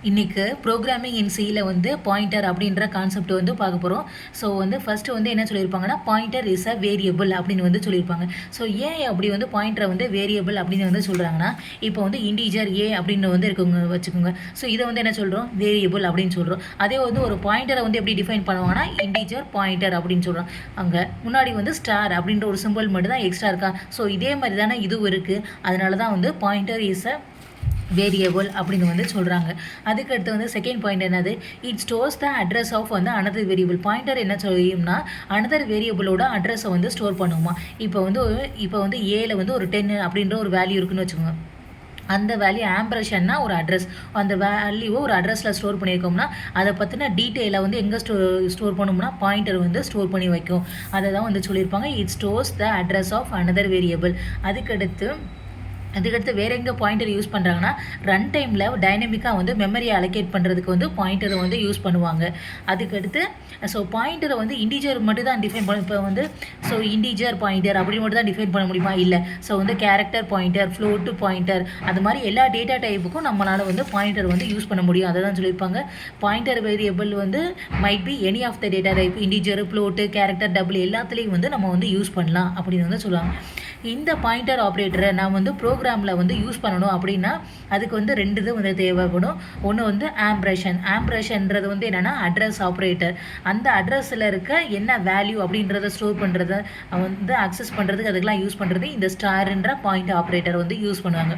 இன்றைக்கு ப்ரோக்ராமிங் இன் சியில் வந்து பாயிண்டர் அப்படின்ற கான்செப்ட் வந்து பார்க்க போகிறோம். ஸோ வந்து ஃபஸ்ட்டு வந்து என்ன சொல்லியிருப்பாங்கன்னா, பாயிண்டர் இஸ் அ வேரியபிள் அப்படின்னு வந்து சொல்லியிருப்பாங்க. ஸோ ஏன் அப்படி வந்து பாயிண்டரை வந்து வேரியபிள் அப்படின்னு வந்து சொல்கிறாங்கன்னா, இப்போ வந்து இன்டீஜர் ஏ அப்படின்னு வந்து இருக்குங்க வச்சுக்கோங்க. ஸோ இதை வந்து என்ன சொல்கிறோம், வேரியபிள் அப்படின்னு சொல்கிறோம். அதே வந்து ஒரு பாயிண்டரை வந்து எப்படி டிஃபைன் பண்ணுவாங்கன்னா, இன்டீஜர் பாயிண்டர் அப்படின்னு சொல்கிறோம். அங்கே முன்னாடி வந்து ஸ்டார் அப்படின்ற ஒரு சிம்பிள் மட்டும் தான் எக்ஸ்ட்ரா இருக்கா. ஸோ இதே மாதிரி தானே இதுவும் இருக்குது. அதனால தான் வந்து பாயிண்டர் இஸ் அ வேரியபிள் அப்படின்னு வந்து சொல்கிறாங்க. அதுக்கடுத்து வந்து செகண்ட் பாயிண்ட் என்னது, it stores the address of வந்து அனதர் வேரியபிள். பாயிண்டர் என்ன சொல்லியும்னா, அனதர் வேரியபிளோட அட்ரஸை வந்து ஸ்டோர் பண்ணுமா. இப்போ வந்து ஏல வந்து ஒரு 10 அப்படின்ற ஒரு வேல்யூ இருக்குன்னு வச்சுக்கோங்க. அந்த வேல்யூ ஆம்பரேஷன்னா ஒரு அட்ரஸ், அந்த வேல்யூவை ஒரு அட்ரஸில் ஸ்டோர் பண்ணியிருக்கோம்னா அதை பற்றின டீட்டெயிலை வந்து எங்கே ஸ்டோர் பண்ணோம்னா பாயிண்டர் வந்து ஸ்டோர் பண்ணி வைக்கும். அதை தான் வந்து சொல்லியிருப்பாங்க, it stores the address of another variable. அதுக்கடுத்து வேறு எங்கே பாயிண்டர் யூஸ் பண்ணுறாங்கன்னா, ரன் டைமில் டைனமிக்காக வந்து மெமரியை அலோகேட் பண்ணுறதுக்கு வந்து பாயிண்டரை வந்து யூஸ் பண்ணுவாங்க. அதுக்கடுத்து ஸோ பாயிண்டரை வந்து இன்டீஜர் மட்டும் தான் டிஃபைன் பண்ண. இப்போ வந்து ஸோ இன்டீஜர் பாயிண்டர் அப்படின்னு மட்டும் தான் டிஃபைன் பண்ண முடியுமா? இல்லை. ஸோ வந்து கேரக்டர் பாயிண்டர், ஃப்ளோட்டு பாயிண்டர், அது மாதிரி எல்லா டேட்டா டைப்புக்கும் நம்மளால் வந்து பாயிண்டர் வந்து யூஸ் பண்ண முடியும். அதை தான் சொல்லியிருப்பாங்க. பாயிண்டர் வேரியபிள் வந்து might be any of the data type, integer, float, character, double எல்லாத்துலேயும் வந்து நம்ம வந்து யூஸ் பண்ணலாம் அப்படின்னு வந்து சொல்லுவாங்க. இந்த பாயிண்டர் ஆப்ரேட்டரை நான் வந்து ப்ரோக்ராமில் வந்து யூஸ் பண்ணணும் அப்படின்னா அதுக்கு வந்து 2 இது வந்து தேவைப்படும். ஒன்று வந்து ஆம்ப்ரேஷன்ன்றது வந்து என்னென்னா அட்ரஸ் ஆப்ரேட்டர். அந்த அட்ரஸில் இருக்க என்ன வேல்யூ அப்படின்றத ஸ்டோர் பண்ணுறத வந்து அக்சஸ் பண்ணுறதுக்கு அதுக்கெலாம் யூஸ் பண்ணுறது இந்த ஸ்டார்ன்ற பாயிண்ட் ஆப்ரேட்டர் வந்து யூஸ் பண்ணுவாங்க.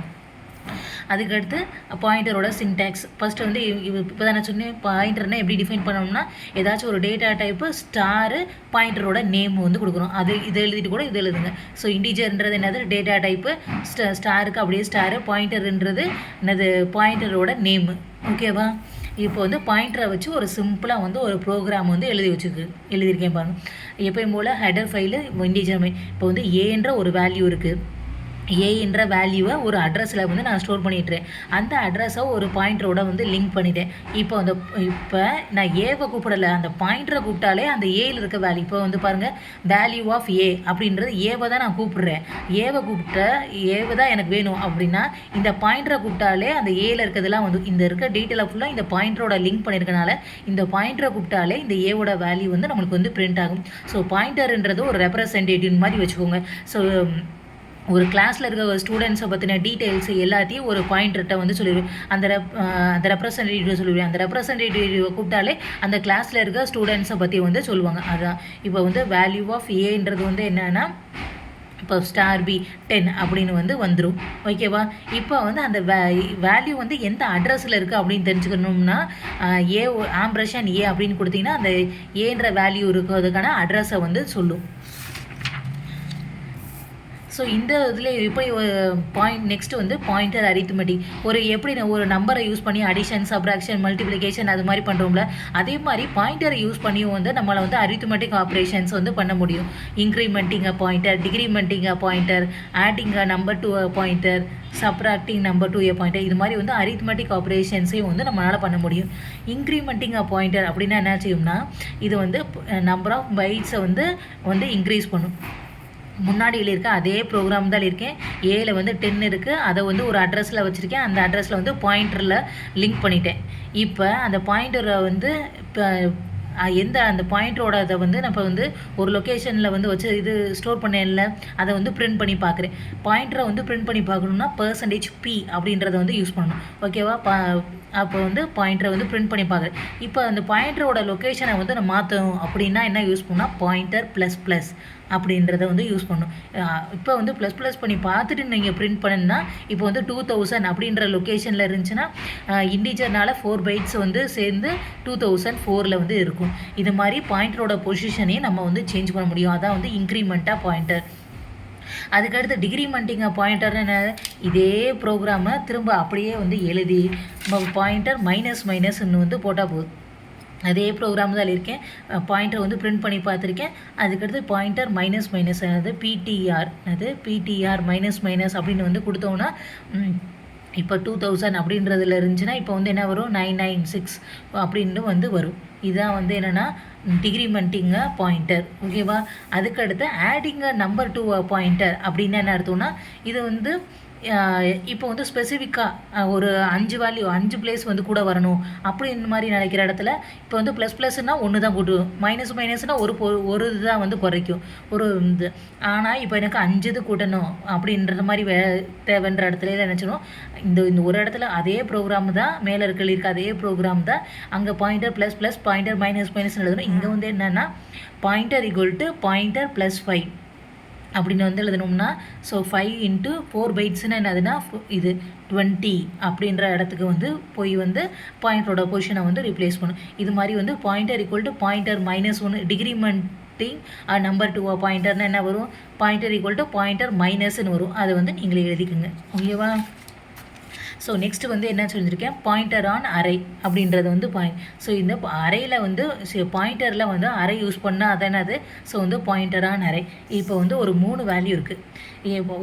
அதுக்கடுத்து பாயிண்டரோட சின்டாக்ஸ். ஃபஸ்ட்டு வந்து இப்போ தான் நான் சொன்னேன், பாயிண்டர்னா எப்படி டிஃபைன் பண்ணோம்னா, ஏதாச்சும் ஒரு டேட்டா டைப்பு ஸ்டாரு பாயிண்டரோட நேம் வந்து கொடுக்குறோம். இதை எழுதிட்டு கூட இது எழுதுங்க. ஸோ இன்டீஜர்ன்றது என்னது, டேட்டா டைப்பு, ஸ்டாருக்கு அப்படியே ஸ்டாரு, பாயிண்டர்ன்றது என்னது, பாயிண்டரோட நேமு. ஓகேவா? இப்போ வந்து பாயிண்டரை வச்சு ஒரு சிம்பிளாக வந்து ஒரு ப்ரோக்ராம் வந்து எழுதியிருக்கேன் பாருங்கள். எப்பயும் போல் ஹெடர் ஃபைலு இன்டீஜர். இப்போ வந்து ஏன்ற ஒரு வேல்யூ இருக்குது. ஏன்ற வேல்யூவை ஒரு அட்ரஸில் வந்து நான் ஸ்டோர் பண்ணிட்டுறேன். அந்த அட்ரஸை ஒரு பாயிண்டரோட வந்து லிங்க் பண்ணிட்டேன். இப்போ நான் ஏவை கூப்பிடலை, அந்த பாயிண்டரை கூப்பிட்டாலே அந்த ஏயில் இருக்க வேல்யூ. இப்போ வந்து பாருங்கள், வேல்யூ ஆஃப் ஏ அப்படின்றது ஏவை தான் நான் கூப்பிட்றேன். ஏவை தான் எனக்கு வேணும் அப்படின்னா இந்த பாயிண்டரை கூப்பிட்டாலே அந்த ஏயில் இருக்கிறதுலாம் வந்து இந்த இருக்க டீட்டெயிலாக ஃபுல்லாக இந்த பாயிண்டரோட லிங்க் பண்ணியிருக்கனால இந்த பாயிண்டரை கூப்பிட்டாலே இந்த ஏவோட வேல்யூ வந்து நம்மளுக்கு வந்து பிரிண்ட் ஆகும். ஸோ பாயிண்டர்ன்றது ஒரு ரெப்ரசன்டேட்டிவ் மாதிரி வச்சுக்கோங்க. ஸோ ஒரு கிளாஸில் இருக்க ஸ்டூடெண்ட்ஸை பற்றின டீட்டெயில்ஸ் எல்லாத்தையும் ஒரு பாயிண்டர்கிட்ட வந்து சொல்லிடுவேன். அந்த ரெப்ரசன்டேட்டிவ் சொல்லிடுவேன். அந்த ரெப்ரசன்டேட்டிவ் கூப்பிட்டாலே அந்த கிளாஸில் இருக்க ஸ்டூடெண்ட்ஸை பற்றி வந்து சொல்லுவாங்க. அதுதான் இப்போ வந்து வேல்யூ ஆஃப் ஏன்றது வந்து என்னென்னா, இப்போ ஸ்டார் பி 10 அப்படின்னு வந்து வந்துடும். ஓகேவா? இப்போ வந்து அந்த வேல்யூ வந்து எந்த அட்ரஸில் இருக்குது அப்படின்னு தெரிஞ்சுக்கணும்னா, ஏ ஆம்ப்ரேஷன் ஏ அப்படின்னு கொடுத்தீங்கன்னா அந்த ஏன்ற வேல்யூ இருக்கிறதுக்கான அட்ரஸை வந்து சொல்லும். ஸோ இந்த இதில் இப்போ நெக்ஸ்ட்டு வந்து பாயிண்டர் அரித்மெட்டிக். ஒரு நம்பரை யூஸ் பண்ணி அடிஷன், சப்ராக்ஷன், மல்டிப்ளிகேஷன் அது மாதிரி பண்ணுறோம்ல, அதே மாதிரி பாயிண்டரை யூஸ் பண்ணியும் வந்து நம்மளை வந்து அரித்மெட்டிக் ஆப்ரேஷன்ஸ் வந்து பண்ண முடியும். Incrementing a pointer, decrementing a pointer, adding a number to a pointer, subtracting number to a pointer, இது மாதிரி வந்து அரித்மெட்டிக் ஆப்ரேஷன்ஸையும் வந்து நம்மளால் பண்ண முடியும். இன்க்ரிமெண்டிங் அ பாயிண்டர் அப்படின்னா என்ன செய்யும்னா, இது வந்து நம்பர் ஆஃப் பைட்ஸை வந்து இன்க்ரீஸ் பண்ணும். முன்னாடியில் இருக்க அதே ப்ரோக்ராம் தான் இருக்கேன். ஏல வந்து 10 இருக்குது. அதை வந்து ஒரு அட்ரஸில் வச்சுருக்கேன். அந்த அட்ரஸில் வந்து பாயிண்டரில் லிங்க் பண்ணிட்டேன். இப்போ அந்த பாயிண்டரை வந்து இப்போ அந்த பாயிண்டரோட அதை வந்து நான் இப்போ வந்து ஒரு லொக்கேஷனில் வந்து வச்சு இது ஸ்டோர் பண்ணேன்ல, அதை வந்து பிரிண்ட் பண்ணி பார்க்குறேன். பாயிண்டரை வந்து பிரிண்ட் பண்ணி பார்க்கணுன்னா %p அப்படின்றத வந்து யூஸ் பண்ணணும். ஓகேவா? அப்போ வந்து பாயிண்டரை வந்து பிரிண்ட் பண்ணி பார்க்குறேன். இப்போ அந்த பாயிண்டரோட லொக்கேஷனை வந்து நான் மாற்றணும் அப்படின்னா என்ன யூஸ் பண்ணால் பாயிண்டர் ++ அப்படின்றத வந்து யூஸ் பண்ணும். இப்போ வந்து ++ பண்ணி பார்த்துட்டு நீங்கள் பிரிண்ட் பண்ணுன்னா, இப்போ வந்து 2000 அப்படின்ற லொக்கேஷனில் இருந்துச்சுன்னா இன்டீஜர்னால 4 பைட்ஸ் வந்து சேர்ந்து 2004 வந்து இருக்கும். இது மாதிரி பாயிண்டரோட பொசிஷனையும் நம்ம வந்து சேஞ்ச் பண்ண முடியும். அதான் வந்து இன்க்ரிமெண்ட்டாக பாயிண்டர். அதுக்கடுத்து டிக்ரிமெண்டிங் பாயிண்டர்னு இதே ப்ரோக்ராமை திரும்ப அப்படியே வந்து எழுதி பாயிண்டர் மைனஸ்ன்னு வந்து போட்டால் போதும். அதே ப்ரோக்ராம் தான் இருக்கேன். பாயிண்டரை வந்து பிரிண்ட் பண்ணி பார்த்துருக்கேன். அதுக்கடுத்து பாயிண்டர் மைனஸ் அது பிடிஆர் மைனஸ் அப்படின்னு வந்து கொடுத்தோன்னா இப்போ 2000 அப்படின்றதுல இருந்துச்சுன்னா இப்போ வந்து என்ன வரும், 996 அப்படின்னு வந்து வரும். இதுதான் வந்து என்னென்னா டிக்ரிமெண்டிங் பாயிண்டர். ஓகேவா? அதுக்கடுத்து ஆடிங் நம்பர் டு பாயிண்டர் அப்படின்னு என்ன அர்த்தம்னா, இது வந்து இப்போ வந்து ஸ்பெசிஃபிக்காக ஒரு 5 வேல்யூ 5 பிளேஸ் வந்து கூட வரணும் அப்படின்னு மாதிரி நினைக்கிற இடத்துல இப்போ வந்து ++ன்னா 1 தான் கூட்டும், -மைனஸ்னா ஒரு இதுதான் வந்து குறைக்கும் ஒரு இது. ஆனால் இப்போ எனக்கு 5 இது கூட்டணும் அப்படின்ற மாதிரி தேவைன்ற இடத்துல நினச்சிடும். இந்த ஒரு இடத்துல அதே ப்ரோக்ராம் தான் மேலே இருக்க அதே ப்ரோக்ராம் தான் அங்கே பாயிண்டர் ++, பாயிண்டர் -, எழுதணும். இங்கே வந்து என்னென்னா பாயிண்டர் பாயிண்டர் +5 அப்படின்னு வந்து எழுதணும்னா, ஸோ 5 × 4 பைட்ஸ்னால் என்னதுன்னா இது 20 அப்படின்ற இடத்துக்கு வந்து போய் வந்து பாயிண்டரோட பொசிஷனை வந்து ரீப்ளேஸ் பண்ணும். இது மாதிரி வந்து பாயிண்டர் பாயிண்டர் -1 டிகிரிமெண்டிங் நம்பர் 2 பாயிண்டர்னா என்ன வரும், பாயிண்டர் பாயிண்டர் மைனஸ்ன்னு வரும். அதை வந்து நீங்களே எழுதிக்கோங்க. ஓகேவா? ஸோ நெக்ஸ்ட்டு வந்து என்ன சொல்லியிருக்கேன், பாயிண்டர் ஆன் அரே அப்படின்றது வந்து ஸோ இந்த அரையில் வந்து பாயிண்டரில் வந்து அரை யூஸ் பண்ணால் அது என்னது, ஸோ வந்து பாயிண்டர் ஆன் அரே. இப்போ வந்து ஒரு 3 வேல்யூ இருக்குது. இப்போ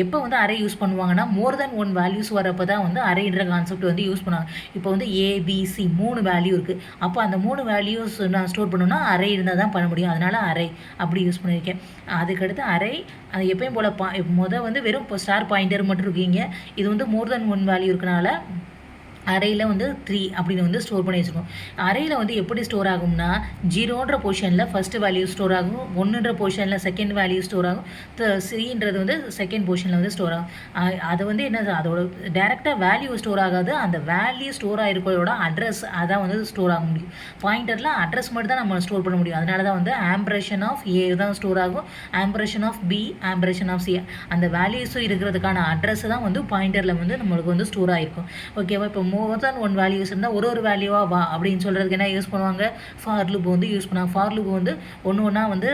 எப்போ வந்து அரே யூஸ் பண்ணுவாங்கன்னா, மோர் தென் 1 வேல்யூஸ் வரப்போ தான் வந்து அரேன்ற கான்செப்ட் வந்து யூஸ் பண்ணுவாங்க. இப்போ வந்து ஏபிசி 3 வேல்யூ இருக்குது. அப்போ அந்த 3 வேல்யூஸ் நான் ஸ்டோர் பண்ணணும்னா அரே இருந்தால் தான் பண்ண முடியும். அதனால் அரே அப்படி யூஸ் பண்ணியிருக்கேன். அதுக்கடுத்து அரே அது எப்பயும் போல் வந்து வெறும் ஸ்டார் பாயிண்டர் மட்டும் இருக்கீங்க. இது வந்து மோர் தென் 1 வேல்யூ இருக்கனால அரையில் வந்து 3 அப்படின்னு வந்து ஸ்டோர் பண்ணி வச்சுருக்கோம். அரையில் வந்து எப்படி ஸ்டோர் ஆகும்னா, 0ன்ற பொசிஷனில் ஃபஸ்ட்டு வேல்யூ ஸ்டோர் ஆகும், 1ன்ற பொசிஷனில் செகண்ட் வேல்யூ ஸ்டோர் ஆகும், 3ன்றது வந்து செகண்ட் பொசிஷனில் வந்து ஸ்டோர் ஆகும். அது வந்து என்ன, அதோட டேரெக்டாக வேல்யூ ஸ்டோர் ஆகாது, அந்த வேல்யூ ஸ்டோர் ஆகிருக்கிறதோட அட்ரஸ் அதான் வந்து ஸ்டோர் ஆக முடியும். பாயிண்டரில் அட்ரஸ் மட்டும் தான் நம்ம ஸ்டோர் பண்ண முடியும். அதனால தான் வந்து ஆம்பரேஷன் ஆஃப் ஏ தான் ஸ்டோர் ஆகும், ஆம்பரேஷன் ஆஃப் பி, ஆம்பரேஷன் ஆஃப் சி. அந்த வேல்யூஸும் இருக்கிறதுக்கான அட்ரஸ் தான் வந்து பாயிண்டரில் வந்து நம்மளுக்கு வந்து ஸ்டோர் ஆகிருக்கும். ஓகேவா? இப்போ மோர் தென் 1 வேல்யூஸ் இருந்தால் ஒரு வேல்யூவாக வா அப்படின்னு சொல்கிறதுக்கு என்ன யூஸ் பண்ணுவாங்க, ஃபார் லூப் வந்து யூஸ் பண்ணுவாங்க. ஃபார் லூப் வந்து ஒன்றா வந்து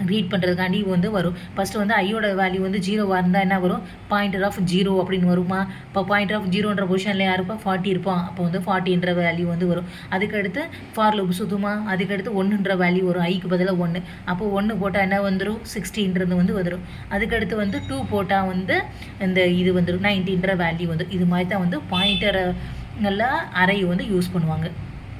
ரீட் பண்ணுறதுக்காண்டி வந்து வரும். ஃபஸ்ட்டு வந்து ஐயோட வேல்யூ வந்து 0வாக இருந்தால் என்ன வரும், பாயிண்டர் ஆஃப் 0 அப்படின்னு வருமா. இப்போ பாயிண்டர் ஆஃப் 0ன்ற பொசிஷனில் யார் இருப்பா, 40 இருப்பான். அப்போ வந்து 40ன்ற வேல்யூ வந்து வரும். அதுக்கடுத்து ஃபார் லூப் சுற்றுமா, அதுக்கடுத்து 1ன்ற வேல்யூ வரும், ஐக்கு பதிலாக 1. அப்போ 1 போட்டால் என்ன வந்துடும், 60ன்றது வந்து வந்துடும். அதுக்கடுத்து வந்து 2 போட்டால் வந்து இந்த இது வந்துடும், 90ன்ற வேல்யூ வந்துடும். இது மாதிரி தான் வந்து பாயிண்டரை நல்லா அரே வந்து யூஸ் பண்ணுவாங்க.